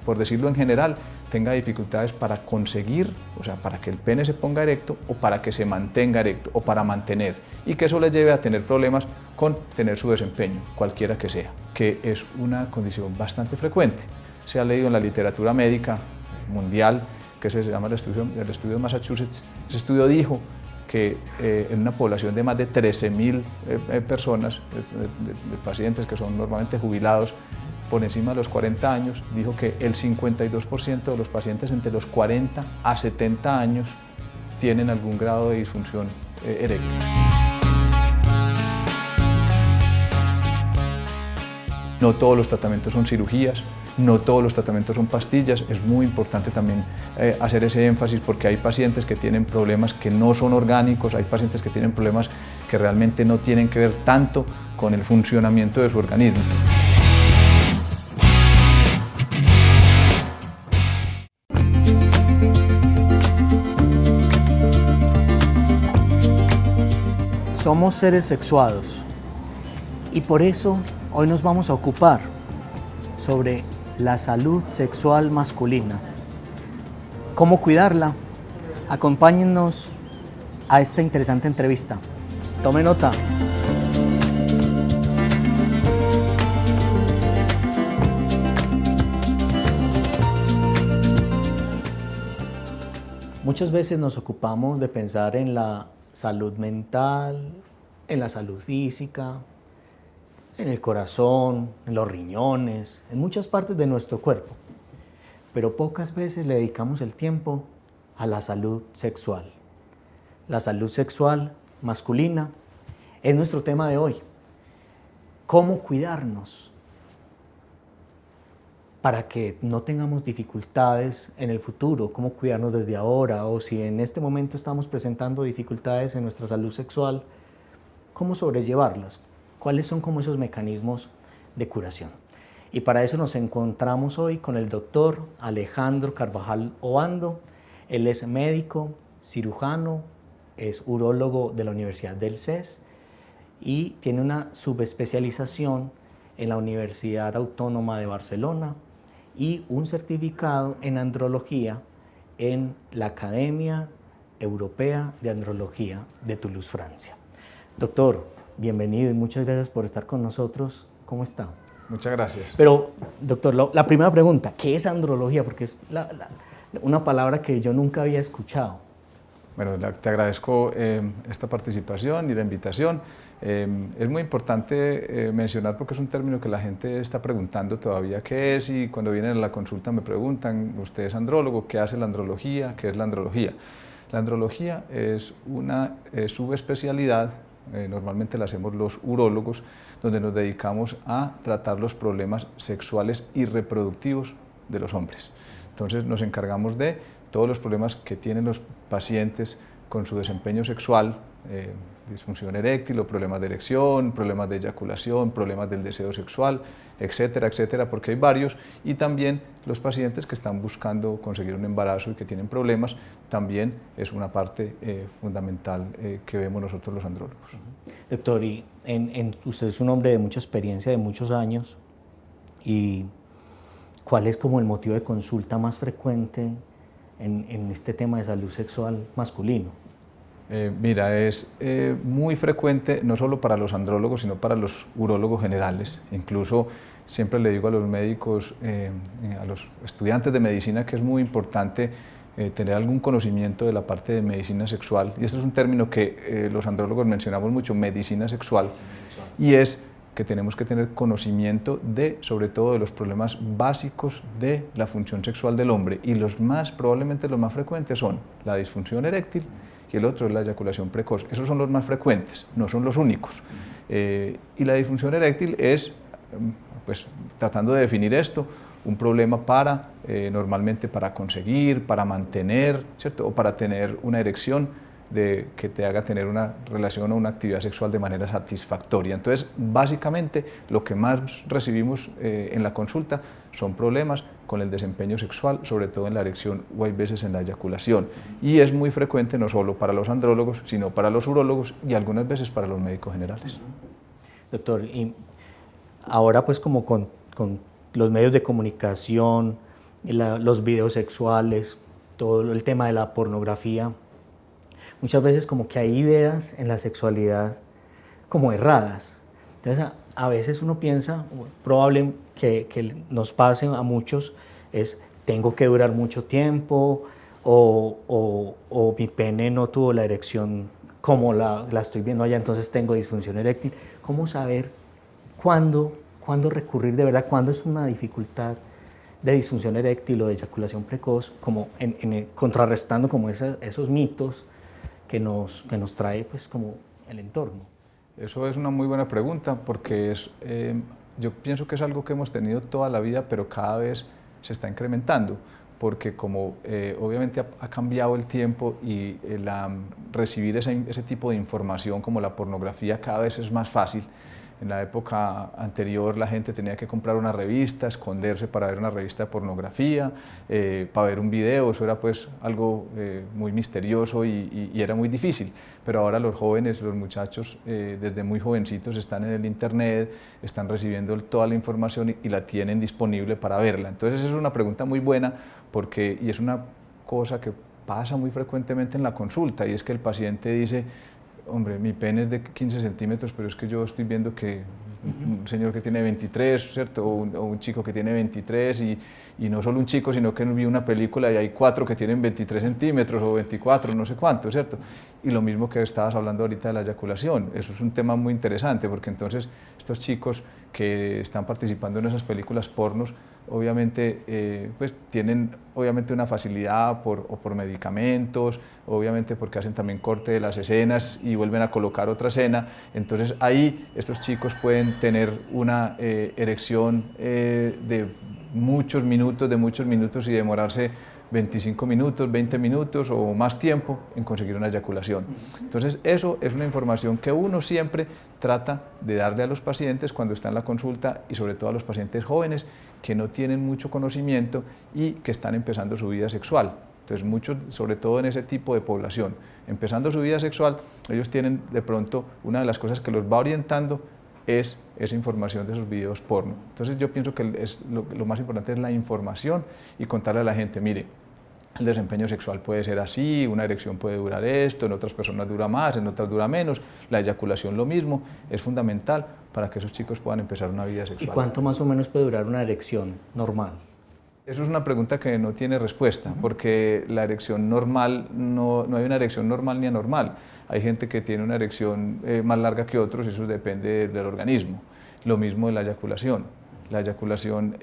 por decirlo en general, tenga dificultades para conseguir, o sea, para que el pene se ponga erecto o para que se mantenga erecto o para mantener, y que eso les lleve a tener problemas con tener su desempeño, cualquiera que sea, que es una condición bastante frecuente. Se ha leído en la literatura médica mundial, que se llama el estudio de Massachusetts. Ese estudio dijo que en una población de más de 13.000 personas, de pacientes que son normalmente jubilados por encima de los 40 años, dijo que el 52% de los pacientes entre los 40 a 70 años tienen algún grado de disfunción eréctil. No todos los tratamientos son cirugías, no todos los tratamientos son pastillas. Es muy importante también hacer ese énfasis, porque hay pacientes que tienen problemas que no son orgánicos, hay pacientes que tienen problemas que realmente no tienen que ver tanto con el funcionamiento de su organismo. Somos seres sexuados y por eso hoy nos vamos a ocupar sobre la salud sexual masculina. ¿Cómo cuidarla? Acompáñennos a esta interesante entrevista. Tome nota. Muchas veces nos ocupamos de pensar en la salud mental, en la salud física, en el corazón, en los riñones, en muchas partes de nuestro cuerpo, pero pocas veces le dedicamos el tiempo a la salud sexual. La salud sexual masculina es nuestro tema de hoy. ¿Cómo cuidarnos para que no tengamos dificultades en el futuro? ¿Cómo cuidarnos desde ahora? O si en este momento estamos presentando dificultades en nuestra salud sexual, ¿cómo sobrellevarlas? ¿Cuáles son como esos mecanismos de curación? Y para eso nos encontramos hoy con el doctor Alejandro Carvajal Obando. Él es médico, cirujano, es urólogo de la Universidad del CES y tiene una subespecialización en la Universidad Autónoma de Barcelona y un certificado en andrología en la Academia Europea de Andrología de Toulouse, Francia. Doctor, bienvenido y muchas gracias por estar con nosotros. ¿Cómo está? Muchas gracias. Pero, doctor, la primera pregunta, ¿qué es andrología? Porque es una palabra que yo nunca había escuchado. Bueno, te agradezco esta participación y la invitación. Es muy importante mencionar, porque es un término que la gente está preguntando todavía qué es, y cuando vienen a la consulta me preguntan, ¿usted es andrólogo? ¿Qué hace la andrología? ¿Qué es la andrología? La andrología es una subespecialidad, normalmente la hacemos los urólogos, donde nos dedicamos a tratar los problemas sexuales y reproductivos de los hombres. Entonces nos encargamos de todos los problemas que tienen los pacientes con su desempeño sexual, disfunción eréctil o problemas de erección, problemas de eyaculación, problemas del deseo sexual, etcétera, etcétera, porque hay varios, y también los pacientes que están buscando conseguir un embarazo y que tienen problemas, también es una parte fundamental que vemos nosotros los andrólogos. Doctor, y usted es un hombre de mucha experiencia, de muchos años, y ¿cuál es como el motivo de consulta más frecuente en este tema de salud sexual masculino? Mira, es muy frecuente no solo para los andrólogos, sino para los urólogos generales. Incluso siempre le digo a los médicos, a los estudiantes de medicina, que es muy importante tener algún conocimiento de la parte de medicina sexual. Y este es un término que los andrólogos mencionamos mucho, medicina sexual. Y es que tenemos que tener conocimiento de, sobre todo, de los problemas básicos de la función sexual del hombre. Y probablemente los más frecuentes son la disfunción eréctil, y el otro es la eyaculación precoz. Esos son los más frecuentes, no son los únicos. Y la disfunción eréctil es, pues, tratando de definir esto, un problema normalmente para conseguir, para mantener, ¿cierto? O para tener una erección que te haga tener una relación o una actividad sexual de manera satisfactoria. Entonces, básicamente, lo que más recibimos en la consulta son problemas con el desempeño sexual, sobre todo en la erección o hay veces en la eyaculación. Y es muy frecuente no solo para los andrólogos, sino para los urólogos y algunas veces para los médicos generales. Doctor, y ahora pues como con los medios de comunicación, los videos sexuales, todo el tema de la pornografía. Muchas veces como que hay ideas en la sexualidad como erradas. Entonces a veces uno piensa, probable que nos pase a muchos, es tengo que durar mucho tiempo o mi pene no tuvo la erección como la estoy viendo allá, entonces tengo disfunción eréctil. ¿Cómo saber cuándo recurrir de verdad, cuándo es una dificultad de disfunción eréctil o de eyaculación precoz, como contrarrestando como esos mitos que nos trae pues como el entorno? Eso es una muy buena pregunta porque yo pienso que es algo que hemos tenido toda la vida, pero cada vez se está incrementando, porque como obviamente ha cambiado el tiempo y recibir ese tipo de información como la pornografía cada vez es más fácil. En la época anterior la gente tenía que comprar una revista, esconderse para ver una revista de pornografía, para ver un video, eso era pues algo muy misterioso y era muy difícil. Pero ahora los jóvenes, los muchachos, desde muy jovencitos están en el internet, están recibiendo toda la información y la tienen disponible para verla. Entonces es una pregunta muy buena y es una cosa que pasa muy frecuentemente en la consulta, y es que el paciente dice: hombre, mi pene es de 15 centímetros, pero es que yo estoy viendo que un señor que tiene 23, ¿cierto? O un chico que tiene 23, y no solo un chico, sino que vi una película y hay 4 que tienen 23 centímetros o 24, no sé cuánto, ¿cierto? Y lo mismo que estabas hablando ahorita de la eyaculación, eso es un tema muy interesante, porque entonces estos chicos que están participando en esas películas pornos, obviamente pues tienen obviamente una facilidad por medicamentos, obviamente porque hacen también corte de las escenas y vuelven a colocar otra escena. Entonces ahí estos chicos pueden tener una erección de muchos minutos y demorarse 25 minutos, 20 minutos o más tiempo en conseguir una eyaculación. Entonces eso es una información que uno siempre trata de darle a los pacientes cuando está en la consulta, y sobre todo a los pacientes jóvenes que no tienen mucho conocimiento y que están empezando su vida sexual. Entonces muchos, sobre todo en ese tipo de población, empezando su vida sexual, ellos tienen de pronto una de las cosas que los va orientando es esa información de esos videos porno. Entonces yo pienso que lo más importante es la información y contarle a la gente: mire, el desempeño sexual puede ser así, una erección puede durar esto, en otras personas dura más, en otras dura menos, la eyaculación lo mismo, es fundamental para que esos chicos puedan empezar una vida sexual. ¿Y cuánto más o menos puede durar una erección normal? Eso es una pregunta que no tiene respuesta, porque la erección normal, no hay una erección normal ni anormal. Hay gente que tiene una erección más larga que otros, y eso depende del organismo. Lo mismo de la eyaculación. La eyaculación,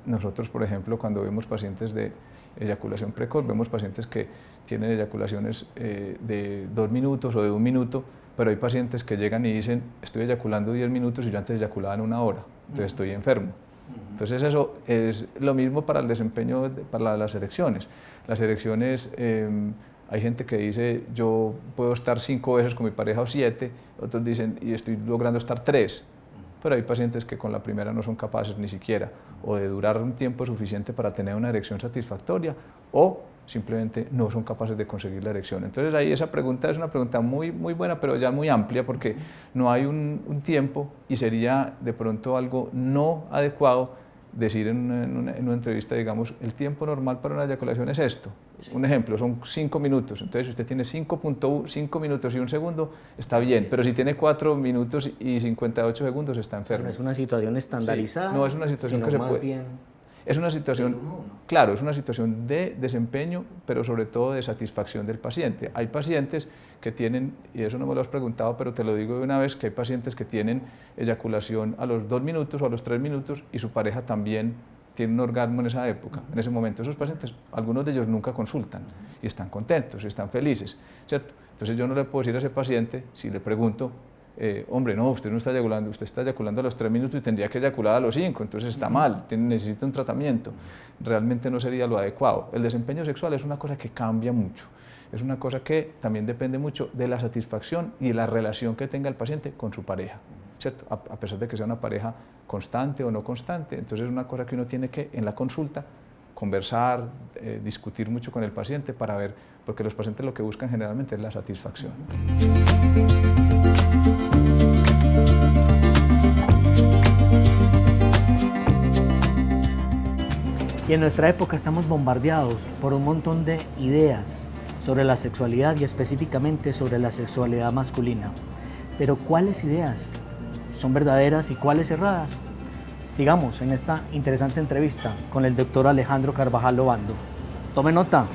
nosotros por ejemplo cuando vemos pacientes de eyaculación precoz, vemos pacientes que tienen eyaculaciones de 2 minutos o de 1 minuto, pero hay pacientes que llegan y dicen: estoy eyaculando 10 minutos y yo antes eyaculaba en 1 hora, entonces estoy enfermo. Entonces eso es lo mismo para el desempeño, para las erecciones. Las erecciones, hay gente que dice: yo puedo estar 5 veces con mi pareja o 7, otros dicen: y estoy logrando estar 3. Pero hay pacientes que con la primera no son capaces ni siquiera o de durar un tiempo suficiente para tener una erección satisfactoria, o simplemente no son capaces de conseguir la erección. Entonces ahí esa pregunta es una pregunta muy buena, pero ya muy amplia, porque no hay un tiempo, y sería de pronto algo no adecuado decir en una entrevista, digamos, el tiempo normal para una eyaculación es esto. Un ejemplo, son 5 minutos. Entonces, si usted tiene 5 minutos y 1 segundo, está bien. Pero si tiene 4 minutos y 58 segundos, está enfermo. No es una situación estandarizada. Sí, no es una situación que se puede. Bien es una situación, claro, es una situación de desempeño, pero sobre todo de satisfacción del paciente. Hay pacientes que tienen, y eso no me lo has preguntado, pero te lo digo de una vez, que hay pacientes que tienen eyaculación a los 2 minutos o a los 3 minutos y su pareja también tiene un orgasmo en esa época, en ese momento. Esos pacientes, algunos de ellos nunca consultan y están contentos y están felices, ¿cierto? Entonces yo no le puedo decir a ese paciente, si le pregunto: hombre, no, usted no está eyaculando, usted está eyaculando a los 3 minutos y tendría que eyacular a los 5, entonces está mal, necesita un tratamiento. Realmente no sería lo adecuado. El desempeño sexual es una cosa que cambia mucho, es una cosa que también depende mucho de la satisfacción y de la relación que tenga el paciente con su pareja, ¿cierto? A pesar de que sea una pareja constante o no constante. Entonces es una cosa que uno tiene que, en la consulta, conversar, discutir mucho con el paciente para ver, porque los pacientes lo que buscan generalmente es la satisfacción. Y en nuestra época estamos bombardeados por un montón de ideas sobre la sexualidad y específicamente sobre la sexualidad masculina. Pero ¿cuáles ideas son verdaderas y cuáles erradas? Sigamos en esta interesante entrevista con el doctor Alejandro Carvajal Obando. Tome nota.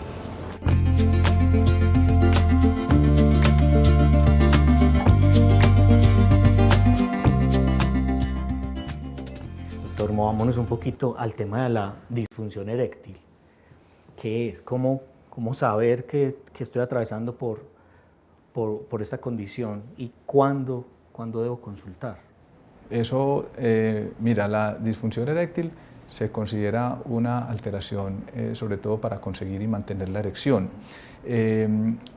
Doctor, movámonos un poquito al tema de la disfunción eréctil. ¿Qué es? ¿Cómo saber que estoy atravesando por esta condición y cuándo debo consultar? Eso, mira, la disfunción eréctil se considera una alteración, sobre todo para conseguir y mantener la erección.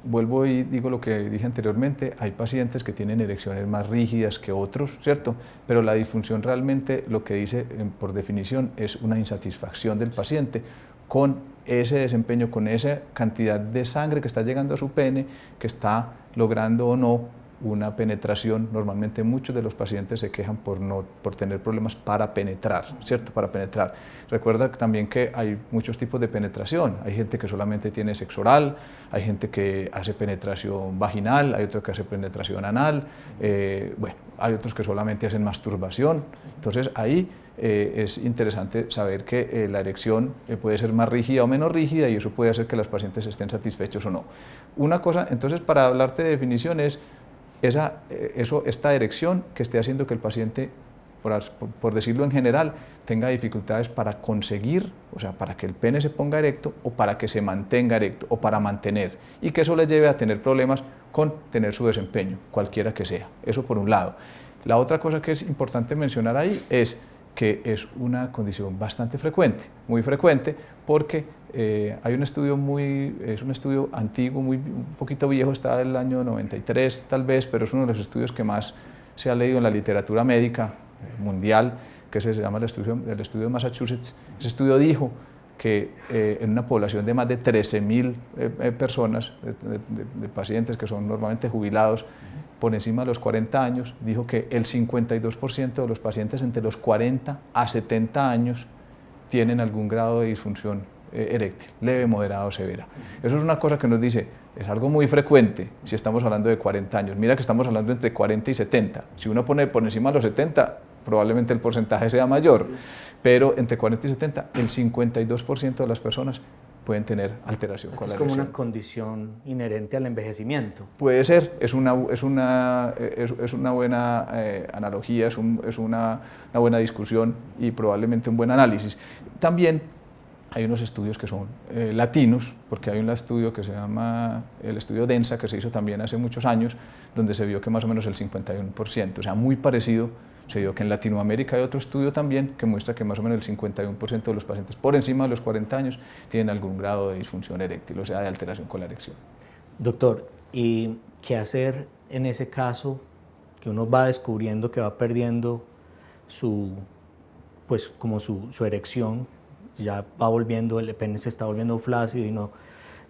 Vuelvo y digo lo que dije anteriormente, hay pacientes que tienen erecciones más rígidas que otros, ¿cierto? Pero la disfunción realmente lo que dice por definición es una insatisfacción del paciente con ese desempeño, con esa cantidad de sangre que está llegando a su pene, que está logrando o no una penetración. Normalmente muchos de los pacientes se quejan por tener problemas para penetrar, ¿cierto? Para penetrar. Recuerda también que hay muchos tipos de penetración. Hay gente que solamente tiene sexo oral, hay gente que hace penetración vaginal, hay otros que hace penetración anal, bueno, hay otros que solamente hacen masturbación. Entonces ahí es interesante saber que la erección puede ser más rígida o menos rígida y eso puede hacer que los pacientes estén satisfechos o no. Una cosa, entonces, para hablarte de definiciones, esta erección que esté haciendo que el paciente, por decirlo en general, tenga dificultades para conseguir, o sea, para que el pene se ponga erecto o para que se mantenga erecto o para mantener, y que eso le lleve a tener problemas con tener su desempeño, cualquiera que sea. Eso por un lado. La otra cosa que es importante mencionar ahí es que es una condición bastante frecuente, muy frecuente, porque hay un estudio es un estudio antiguo, un poquito viejo, está del año 93 tal vez, pero es uno de los estudios que más se ha leído en la literatura médica mundial, que se llama el estudio de Massachusetts. Ese estudio dijo que en una población de más de 13.000 personas, de pacientes que son normalmente jubilados, por encima de los 40 años, dijo que el 52% de los pacientes entre los 40 a 70 años tienen algún grado de disfunción eréctil, leve, moderada o severa. Eso es una cosa que nos dice, es algo muy frecuente si estamos hablando de 40 años. Mira que estamos hablando entre 40 y 70. Si uno pone por encima de los 70, probablemente el porcentaje sea mayor, pero entre 40 y 70, el 52% de las personas pueden tener alteración con la erección. Es como una condición inherente al envejecimiento. Puede ser, es una buena analogía, es una buena discusión y probablemente un buen análisis. También hay unos estudios que son latinos, porque hay un estudio que se llama el estudio DENSA, que se hizo también hace muchos años, donde se vio que más o menos el 51%, o sea, muy parecido. Se vio que en Latinoamérica hay otro estudio también que muestra que más o menos el 51% de los pacientes por encima de los 40 años tienen algún grado de disfunción eréctil, o sea, de alteración con la erección. Doctor, ¿y qué hacer en ese caso que uno va descubriendo que va perdiendo su erección, ya va volviendo, el pene se está volviendo flácido y no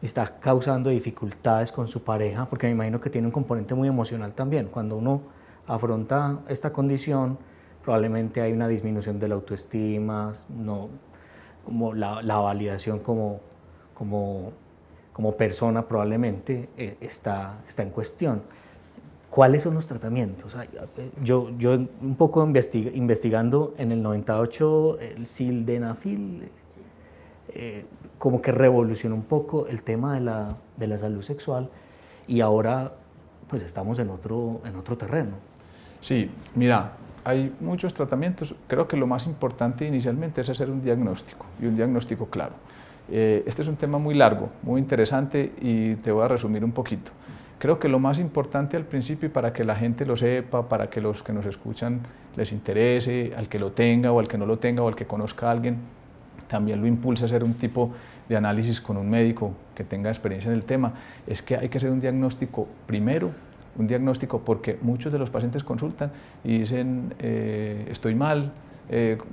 está causando dificultades con su pareja? Porque me imagino que tiene un componente muy emocional también. Cuando uno afronta esta condición, probablemente hay una disminución de la autoestima, como la validación como persona probablemente está en cuestión. ¿Cuáles son los tratamientos? Yo un poco investigando en el 98 el sildenafil, como que revolucionó un poco el tema de la salud sexual y ahora pues estamos en otro terreno. Sí, mira, hay muchos tratamientos. Creo que lo más importante inicialmente es hacer un diagnóstico y un diagnóstico claro. Este es un tema muy largo, muy interesante y te voy a resumir un poquito. Creo que lo más importante al principio y para que la gente lo sepa, para que los que nos escuchan les interese, al que lo tenga o al que no lo tenga o al que conozca a alguien, también lo impulsa a hacer un tipo de análisis con un médico que tenga experiencia en el tema, es que hay que hacer un diagnóstico primero, un diagnóstico porque muchos de los pacientes consultan y dicen estoy mal,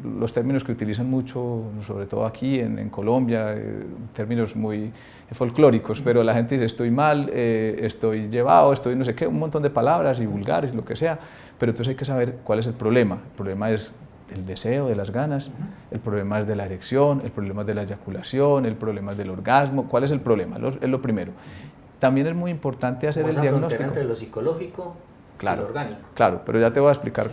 los términos que utilizan mucho, sobre todo aquí en Colombia, términos muy folclóricos, pero la gente dice estoy mal, estoy llevado, estoy no sé qué, un montón de palabras y vulgares, lo que sea, pero entonces hay que saber cuál es el problema. El problema es del deseo, de las ganas, el problema es de la erección, el problema es de la eyaculación, el problema es del orgasmo. ¿Cuál es el problema? Es lo primero. También es muy importante hacer el diagnóstico. Entre lo psicológico y lo orgánico. Claro, pero ya te voy a explicar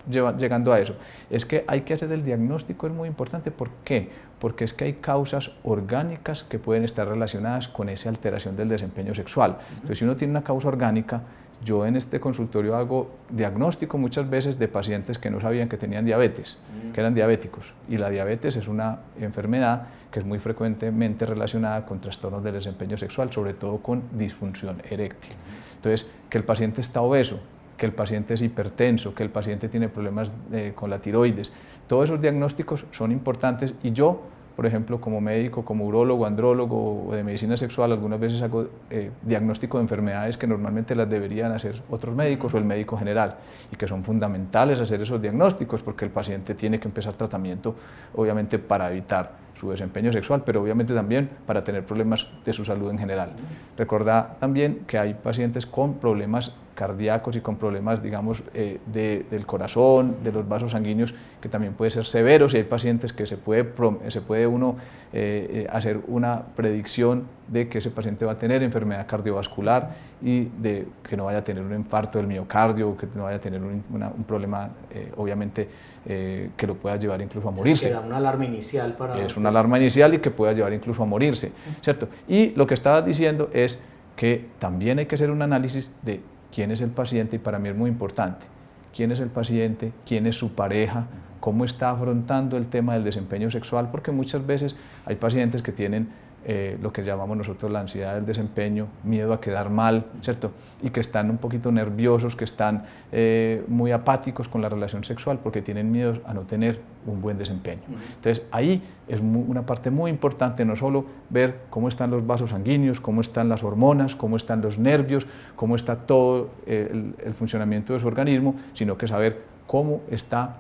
llegando a eso. Es que hay que hacer el diagnóstico, es muy importante. ¿Por qué? Porque es que hay causas orgánicas que pueden estar relacionadas con esa alteración del desempeño sexual. Entonces, si uno tiene una causa orgánica, yo en este consultorio hago diagnóstico muchas veces de pacientes que no sabían que tenían diabetes, que eran diabéticos. Y la diabetes es una enfermedad que es muy frecuentemente relacionada con trastornos del desempeño sexual, sobre todo con disfunción eréctil. Entonces, que el paciente está obeso, que el paciente es hipertenso, que el paciente tiene problemas con la tiroides, todos esos diagnósticos son importantes y yo, por ejemplo, como médico, como urólogo, andrólogo o de medicina sexual, algunas veces hago diagnóstico de enfermedades que normalmente las deberían hacer otros médicos o el médico general y que son fundamentales hacer esos diagnósticos porque el paciente tiene que empezar tratamiento, obviamente para evitar su desempeño sexual, pero obviamente también para tener problemas de su salud en general. Recordad también que hay pacientes con problemas cardíacos y con problemas, digamos, del corazón, de los vasos sanguíneos, que también pueden ser severos, y hay pacientes que se puede uno hacer una predicción de que ese paciente va a tener enfermedad cardiovascular y de que no vaya a tener un infarto del miocardio, que no vaya a tener un problema, obviamente, que lo pueda llevar incluso a morirse. Que da una alarma inicial para... Es una alarma inicial y que pueda llevar incluso a morirse, ¿cierto? Y lo que estabas diciendo es que también hay que hacer un análisis de quién es el paciente, y para mí es muy importante, quién es el paciente, quién es su pareja, cómo está afrontando el tema del desempeño sexual, porque muchas veces hay pacientes que tienen lo que llamamos nosotros la ansiedad del desempeño, miedo a quedar mal, ¿cierto? Y que están un poquito nerviosos, que están muy apáticos con la relación sexual porque tienen miedo a no tener un buen desempeño. Entonces ahí es una parte muy importante, no solo ver cómo están los vasos sanguíneos, cómo están las hormonas, cómo están los nervios, cómo está todo el funcionamiento de su organismo, sino que saber cómo está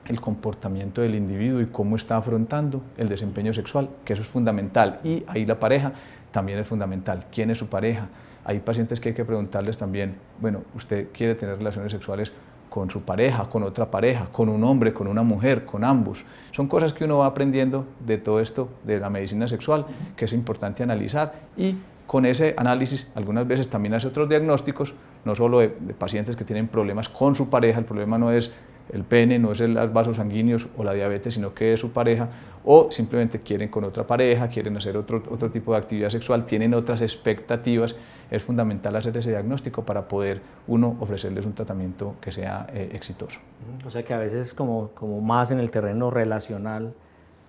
el comportamiento del individuo y cómo está afrontando el desempeño sexual, que eso es fundamental. Y ahí la pareja también es fundamental. ¿Quién es su pareja? Hay pacientes que hay que preguntarles también, bueno, ¿usted quiere tener relaciones sexuales con su pareja, con otra pareja, con un hombre, con una mujer, con ambos? Son cosas que uno va aprendiendo de todo esto, de la medicina sexual, que es importante analizar, y con ese análisis algunas veces también hace otros diagnósticos, no solo de pacientes que tienen problemas con su pareja. El problema no es el pene, no es los vasos sanguíneos o la diabetes, sino que es su pareja, o simplemente quieren con otra pareja, quieren hacer otro tipo de actividad sexual, tienen otras expectativas. Es fundamental hacer ese diagnóstico para poder uno ofrecerles un tratamiento que sea exitoso. O sea que a veces es como más en el terreno relacional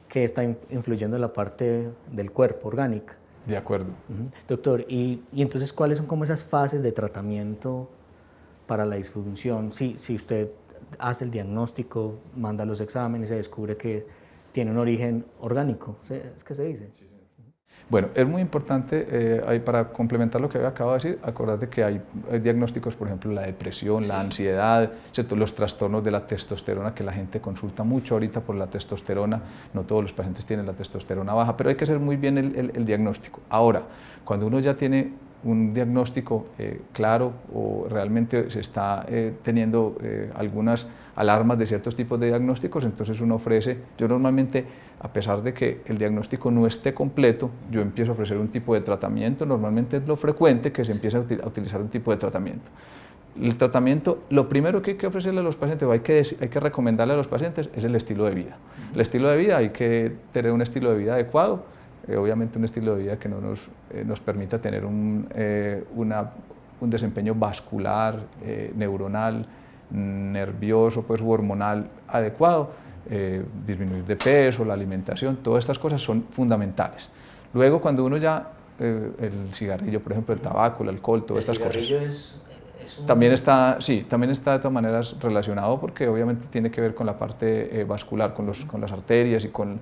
que está influyendo en la parte del cuerpo orgánica. De acuerdo. Doctor, y entonces, ¿cuáles son como esas fases de tratamiento para la disfunción? Si usted hace el diagnóstico, manda los exámenes, se descubre que tiene un origen orgánico, ¿es que se dice? Sí. Bueno, es muy importante, para complementar lo que acabo de decir, acordate que hay diagnósticos, por ejemplo, la depresión, la ansiedad, ¿cierto? Los trastornos de la testosterona, que la gente consulta mucho ahorita por la testosterona. No todos los pacientes tienen la testosterona baja, pero hay que hacer muy bien el diagnóstico. Ahora, cuando uno ya tiene un diagnóstico claro, o realmente se está teniendo algunas alarmas de ciertos tipos de diagnósticos, entonces uno ofrece, yo normalmente, a pesar de que el diagnóstico no esté completo, yo empiezo a ofrecer un tipo de tratamiento. Normalmente es lo frecuente que se empieza a utilizar un tipo de tratamiento. El tratamiento, lo primero que hay que ofrecerle a los pacientes, o hay que recomendarle a los pacientes, es el estilo de vida. El estilo de vida, hay que tener un estilo de vida adecuado, obviamente un estilo de vida que no nos permita tener un desempeño vascular, neuronal, nervioso, pues, u hormonal adecuado, disminuir de peso, la alimentación, todas estas cosas son fundamentales. Luego, cuando uno ya, el cigarrillo, por ejemplo, el tabaco, el alcohol, todas estas cosas. ¿El cigarrillo es también está, sí, también está de todas maneras relacionado, porque obviamente tiene que ver con la parte vascular, con las arterias y con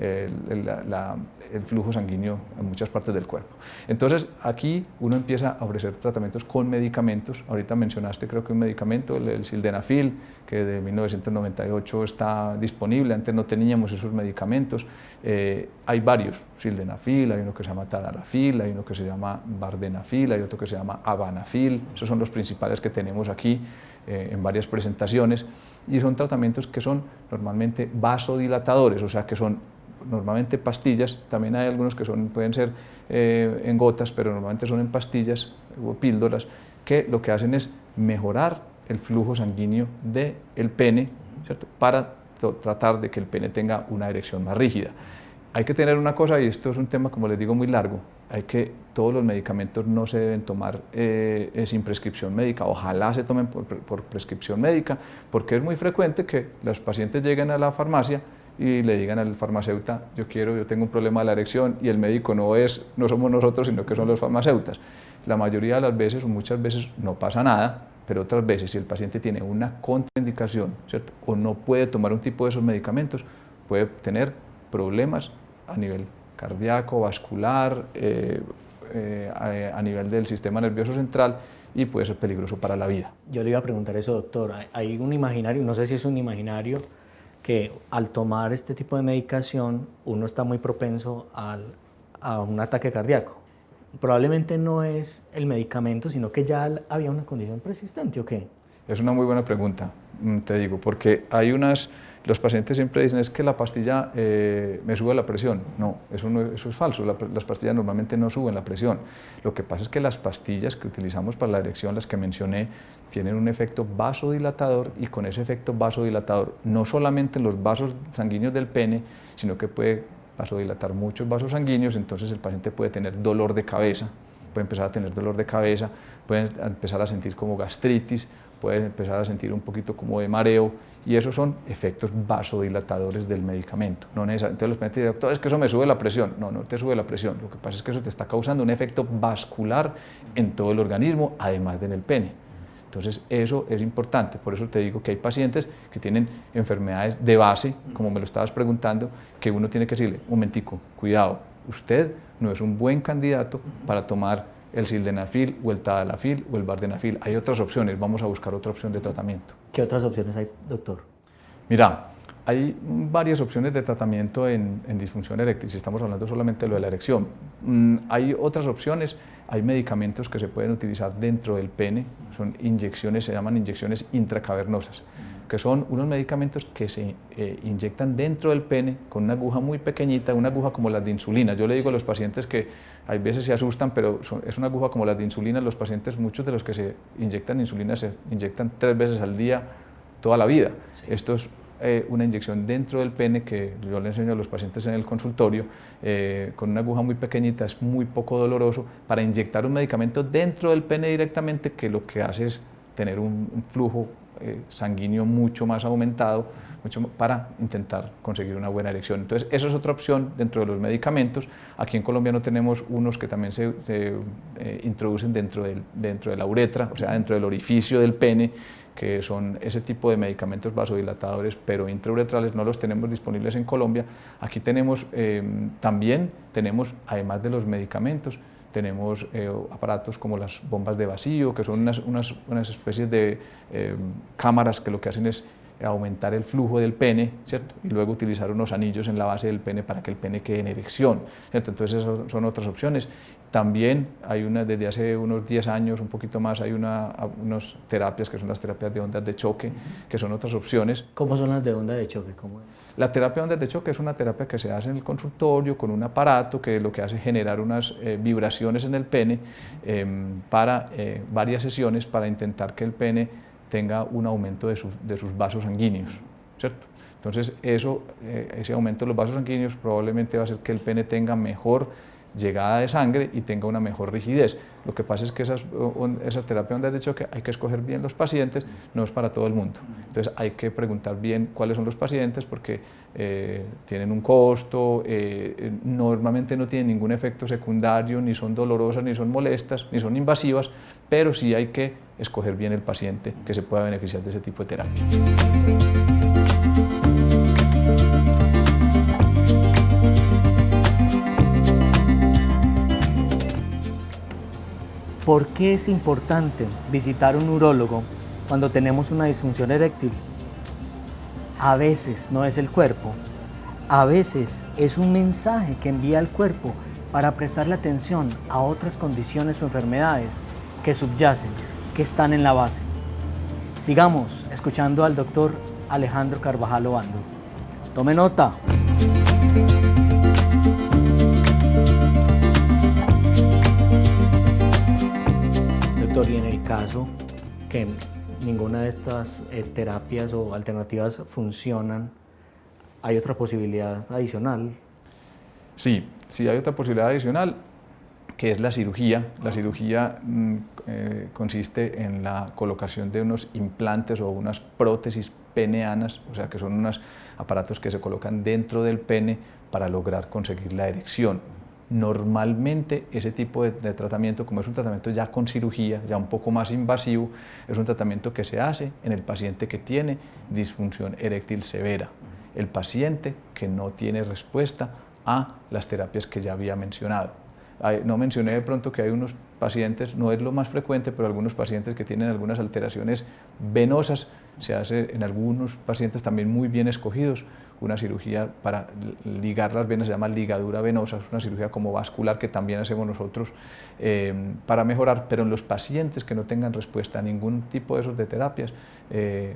el flujo sanguíneo en muchas partes del cuerpo. Entonces aquí uno empieza a ofrecer tratamientos con medicamentos. Ahorita mencionaste, creo que un medicamento, el sildenafil, que de 1998 está disponible. Antes no teníamos esos medicamentos. Hay varios, sildenafil, hay uno que se llama tadalafil, hay uno que se llama vardenafil, hay otro que se llama avanafil. Esos son los principales que tenemos aquí en varias presentaciones. y son tratamientos que son normalmente vasodilatadores, o sea que son normalmente pastillas, también hay algunos que pueden ser en gotas, pero normalmente son en pastillas o píldoras, que lo que hacen es mejorar el flujo sanguíneo del pene, ¿cierto? Para tratar de que el pene tenga una erección más rígida. Hay que tener una cosa, y esto es un tema, como les digo, muy largo, todos los medicamentos no se deben tomar sin prescripción médica, ojalá se tomen por prescripción médica, porque es muy frecuente que los pacientes lleguen a la farmacia y le digan al farmacéutico, yo tengo un problema de la erección, y el médico no somos nosotros, sino que son los farmacéuticos. La mayoría de las veces o muchas veces no pasa nada, pero otras veces si el paciente tiene una contraindicación, ¿cierto? O no puede tomar un tipo de esos medicamentos, puede tener problemas a nivel cardíaco, vascular, a nivel del sistema nervioso central, y puede ser peligroso para la vida. Yo le iba a preguntar eso, doctor. Hay un imaginario, no sé si es un imaginario, que al tomar este tipo de medicación uno está muy propenso a un ataque cardíaco. Probablemente no es el medicamento, sino que ya había una condición persistente, ¿o qué? Es una muy buena pregunta, te digo, porque los pacientes siempre dicen, es que la pastilla me sube la presión. No, eso es falso, las pastillas normalmente no suben la presión. Lo que pasa es que las pastillas que utilizamos para la erección, las que mencioné, tienen un efecto vasodilatador, y con ese efecto vasodilatador, no solamente en los vasos sanguíneos del pene, sino que puede vasodilatar muchos vasos sanguíneos, entonces el paciente puede tener dolor de cabeza, puede empezar a tener dolor de cabeza, puede empezar a sentir como gastritis, puede empezar a sentir un poquito como de mareo, y esos son efectos vasodilatadores del medicamento. No necesariamente. Entonces los pacientes dicen, doctor, es que eso me sube la presión. No, no te sube la presión, lo que pasa es que eso te está causando un efecto vascular en todo el organismo, además de en el pene. Entonces eso es importante, por eso te digo que hay pacientes que tienen enfermedades de base, como me lo estabas preguntando, que uno tiene que decirle, un momentico, cuidado, usted no es un buen candidato para tomar el sildenafil o el tadalafil o el vardenafil. Hay otras opciones, vamos a buscar otra opción de tratamiento. ¿Qué otras opciones hay, doctor? Mira, hay varias opciones de tratamiento en disfunción eréctil, si estamos hablando solamente de lo de la erección. Hay otras opciones, hay medicamentos que se pueden utilizar dentro del pene, son inyecciones, se llaman inyecciones intracavernosas, que son unos medicamentos que se inyectan dentro del pene con una aguja muy pequeñita, una aguja como las de insulina. Yo le digo a los pacientes que hay veces se asustan, pero es una aguja como las de insulina. Los pacientes, muchos de los que se inyectan insulina, se inyectan 3 veces al día toda la vida. Sí. Esto es una inyección dentro del pene que yo le enseño a los pacientes en el consultorio, con una aguja muy pequeñita, es muy poco doloroso, para inyectar un medicamento dentro del pene directamente, que lo que hace es tener un flujo sanguíneo mucho más aumentado, para intentar conseguir una buena erección. Entonces, eso es otra opción dentro de los medicamentos. Aquí en Colombia no tenemos unos que también se introducen dentro de la uretra, o sea, dentro del orificio del pene, que son ese tipo de medicamentos vasodilatadores, pero intrauretrales, no los tenemos disponibles en Colombia. Aquí tenemos, además de los medicamentos, tenemos aparatos como las bombas de vacío, que son unas especies de cámaras que lo que hacen es aumentar el flujo del pene, ¿cierto? Y luego utilizar unos anillos en la base del pene para que el pene quede en erección, ¿cierto? Entonces esas son otras opciones. También hay desde hace unos 10 años, un poquito más, hay unas terapias que son las terapias de ondas de choque, que son otras opciones. ¿Cómo son las de onda de choque? ¿Cómo es? La terapia de ondas de choque es una terapia que se hace en el consultorio con un aparato que lo que hace es generar unas vibraciones en el pene para varias sesiones, para intentar que el pene tenga un aumento de sus vasos sanguíneos, ¿cierto? Entonces ese aumento de los vasos sanguíneos probablemente va a hacer que el pene tenga mejor llegada de sangre y tenga una mejor rigidez. Lo que pasa es que esa terapia de ondas de choque hay que escoger bien los pacientes, no es para todo el mundo. Entonces hay que preguntar bien cuáles son los pacientes, porque tienen un costo, normalmente no tienen ningún efecto secundario, ni son dolorosas, ni son molestas, ni son invasivas, pero sí hay que escoger bien el paciente que se pueda beneficiar de ese tipo de terapia. ¿Por qué es importante visitar un urólogo cuando tenemos una disfunción eréctil? A veces no es el cuerpo, a veces es un mensaje que envía el cuerpo para prestarle atención a otras condiciones o enfermedades que subyacen, que están en la base. Sigamos escuchando al doctor Alejandro Carvajal Obando. Tome nota. Doctor, y en el caso que ninguna de estas terapias o alternativas funcionan, ¿hay otra posibilidad adicional? Sí, sí hay otra posibilidad adicional, que es la cirugía. La cirugía consiste en la colocación de unos implantes o unas prótesis peneanas, o sea que son unos aparatos que se colocan dentro del pene para lograr conseguir la erección. Normalmente ese tipo de tratamiento, como es un tratamiento ya con cirugía, ya un poco más invasivo, es un tratamiento que se hace en el paciente que tiene disfunción eréctil severa, el paciente que no tiene respuesta a las terapias que ya había mencionado. No mencioné de pronto que hay unos pacientes, no es lo más frecuente, pero algunos pacientes que tienen algunas alteraciones venosas, se hace en algunos pacientes también muy bien escogidos una cirugía para ligar las venas, se llama ligadura venosa, es una cirugía como vascular que también hacemos nosotros para mejorar, pero en los pacientes que no tengan respuesta a ningún tipo de esos de terapias,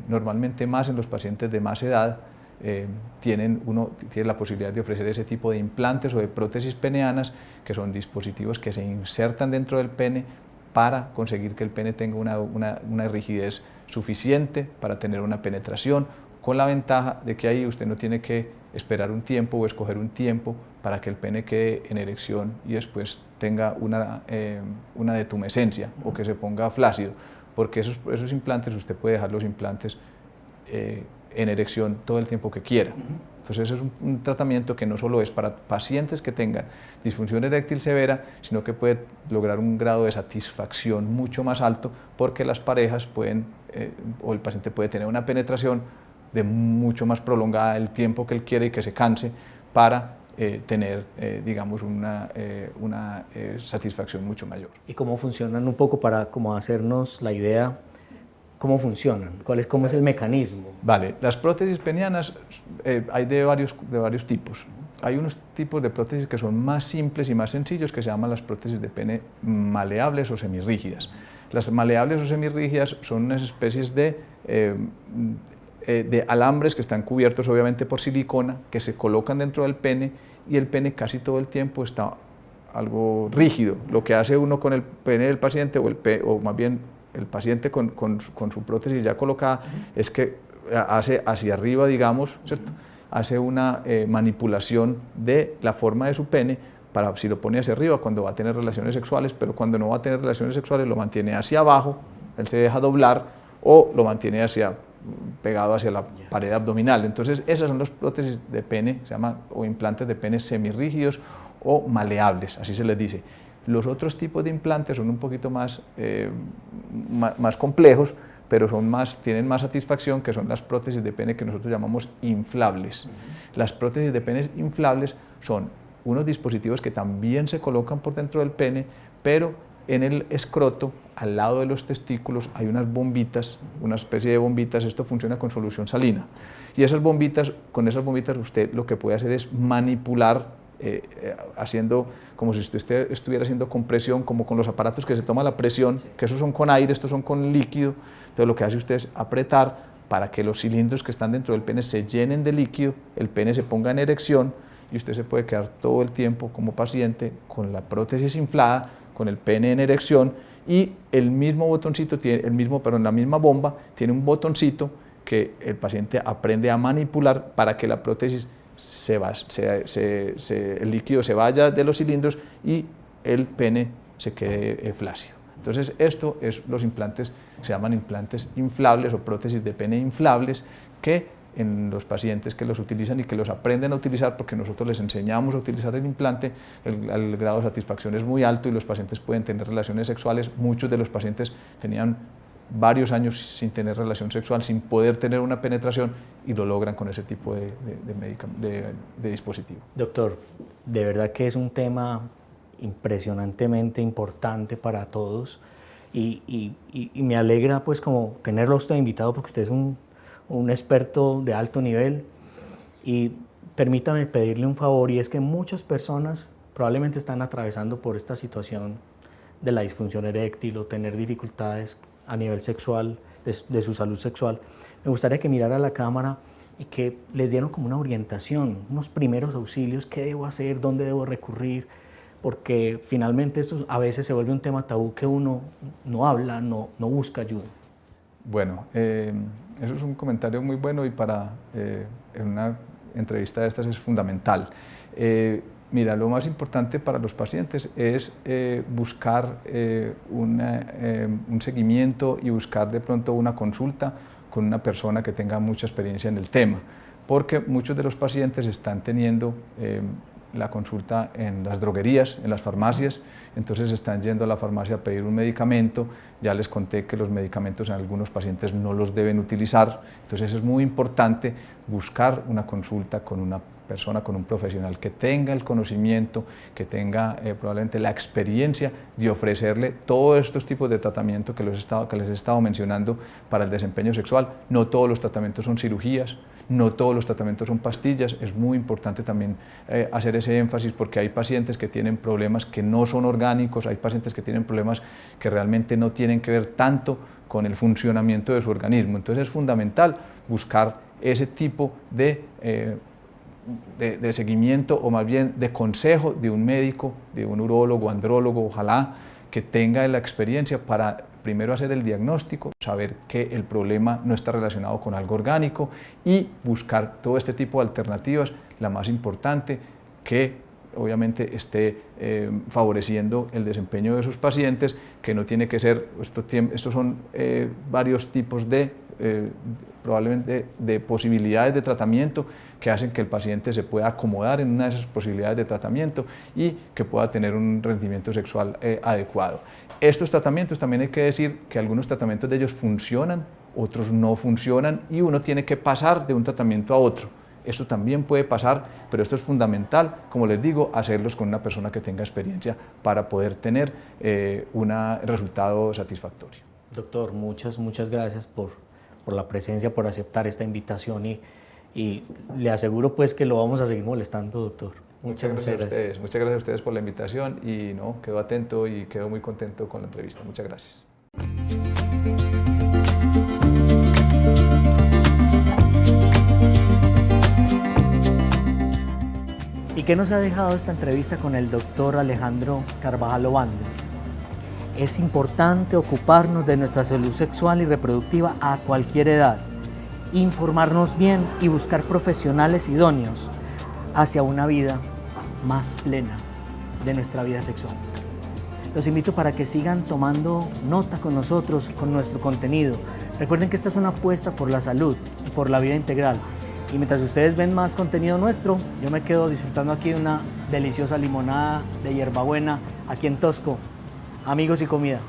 normalmente más en los pacientes de más edad, tiene la posibilidad de ofrecer ese tipo de implantes o de prótesis peneanas, que son dispositivos que se insertan dentro del pene para conseguir que el pene tenga una rigidez suficiente para tener una penetración, con la ventaja de que ahí usted no tiene que esperar un tiempo o escoger un tiempo para que el pene quede en erección y después tenga una detumescencia o que se ponga flácido, porque esos implantes, usted puede dejar los implantes en erección todo el tiempo que quiera. Entonces es un tratamiento que no solo es para pacientes que tengan disfunción eréctil severa, sino que puede lograr un grado de satisfacción mucho más alto, porque las parejas pueden, o el paciente puede tener una penetración de mucho más prolongada, el tiempo que él quiere y que se canse para tener, digamos, una satisfacción mucho mayor. ¿Y cómo funcionan un poco para como hacernos la idea? ¿Cómo funcionan? ¿Cómo es el mecanismo? Vale, las prótesis penianas hay de varios tipos. Hay unos tipos de prótesis que son más simples y más sencillos, que se llaman las prótesis de pene maleables o semirrígidas. Las maleables o semirrígidas son unas especies de alambres que están cubiertos obviamente por silicona, que se colocan dentro del pene, y el pene casi todo el tiempo está algo rígido. Lo que hace uno con el pene del paciente, o más bien el paciente con su prótesis ya colocada, es que hace hacia arriba, digamos, ¿cierto? Hace una manipulación de la forma de su pene, para si lo pone hacia arriba cuando va a tener relaciones sexuales, pero cuando no va a tener relaciones sexuales lo mantiene hacia abajo, él se deja doblar, o lo mantiene pegado hacia la pared abdominal. Entonces esas son las prótesis de pene, se llama, o implantes de pene semirrígidos o maleables, así se les dice. Los otros tipos de implantes son un poquito más complejos, pero tienen más satisfacción, que son las prótesis de pene que nosotros llamamos inflables. Las prótesis de pene inflables son unos dispositivos que también se colocan por dentro del pene, pero en el escroto, al lado de los testículos, hay unas bombitas, una especie de bombitas. Esto funciona con solución salina. Y con esas bombitas usted lo que puede hacer es manipular, haciendo como si usted estuviera haciendo compresión, como con los aparatos que se toma la presión, que esos son con aire, estos son con líquido. Entonces lo que hace usted es apretar para que los cilindros que están dentro del pene se llenen de líquido, el pene se ponga en erección, y usted se puede quedar todo el tiempo como paciente con la prótesis inflada, con el pene en erección, y el mismo botoncito, la misma bomba tiene un botoncito que el paciente aprende a manipular para que la prótesis el líquido se vaya de los cilindros y el pene se quede flácido. Entonces los implantes se llaman implantes inflables o prótesis de pene inflables, que en los pacientes que los utilizan y que los aprenden a utilizar, porque nosotros les enseñamos a utilizar el implante, el grado de satisfacción es muy alto y los pacientes pueden tener relaciones sexuales. Muchos de los pacientes tenían varios años sin tener relación sexual, sin poder tener una penetración, y lo logran con ese tipo de dispositivo. Doctor, de verdad que es un tema impresionantemente importante para todos, y me alegra pues como tenerlo a usted invitado, porque usted es un experto de alto nivel. Y permítame pedirle un favor, y es que muchas personas probablemente están atravesando por esta situación de la disfunción eréctil o tener dificultades a nivel sexual, de su salud sexual, me gustaría que mirara a la cámara y que les dieran como una orientación, unos primeros auxilios, qué debo hacer, dónde debo recurrir, porque finalmente esto a veces se vuelve un tema tabú que uno no habla, no busca ayuda. Bueno, eso es un comentario muy bueno y para en una entrevista de estas es fundamental. Mira, lo más importante para los pacientes es buscar un seguimiento y buscar de pronto una consulta con una persona que tenga mucha experiencia en el tema, porque muchos de los pacientes están teniendo la consulta en las droguerías, en las farmacias, entonces están yendo a la farmacia a pedir un medicamento. Ya les conté que los medicamentos en algunos pacientes no los deben utilizar, entonces es muy importante buscar una consulta con una persona, con un profesional que tenga el conocimiento, que tenga probablemente la experiencia de ofrecerle todos estos tipos de tratamiento que les he estado mencionando para el desempeño sexual. No todos los tratamientos son cirugías, no todos los tratamientos son pastillas. Es muy importante también hacer ese énfasis, porque hay pacientes que tienen problemas que no son orgánicos, hay pacientes que tienen problemas que realmente no tienen que ver tanto con el funcionamiento de su organismo. Entonces es fundamental buscar ese tipo de seguimiento, o más bien de consejo de un médico, de un urólogo, andrólogo, ojalá que tenga la experiencia para primero hacer el diagnóstico, saber que el problema no está relacionado con algo orgánico y buscar todo este tipo de alternativas. La más importante, que obviamente esté favoreciendo el desempeño de sus pacientes, que no tiene que ser, estos son varios tipos probablemente de posibilidades de tratamiento que hacen que el paciente se pueda acomodar en una de esas posibilidades de tratamiento y que pueda tener un rendimiento sexual adecuado. Estos tratamientos, también hay que decir que algunos tratamientos de ellos funcionan, otros no funcionan, y uno tiene que pasar de un tratamiento a otro. Esto también puede pasar, pero esto es fundamental, como les digo, hacerlos con una persona que tenga experiencia para poder tener un resultado satisfactorio. Doctor, muchas gracias por la presencia, por aceptar esta invitación, y le aseguro pues que lo vamos a seguir molestando, doctor. Muchas gracias a ustedes. Muchas gracias a ustedes por la invitación, y no, quedo atento y quedo muy contento con la entrevista. Muchas gracias. ¿Y qué nos ha dejado esta entrevista con el doctor Alejandro Carvajal Obando? Es importante ocuparnos de nuestra salud sexual y reproductiva a cualquier edad, informarnos bien y buscar profesionales idóneos hacia una vida más plena de nuestra vida sexual. Los invito para que sigan tomando nota con nosotros, con nuestro contenido. Recuerden que esta es una apuesta por la salud y por la vida integral. Y mientras ustedes ven más contenido nuestro, yo me quedo disfrutando aquí de una deliciosa limonada de hierbabuena aquí en Tosco. Amigos y comida.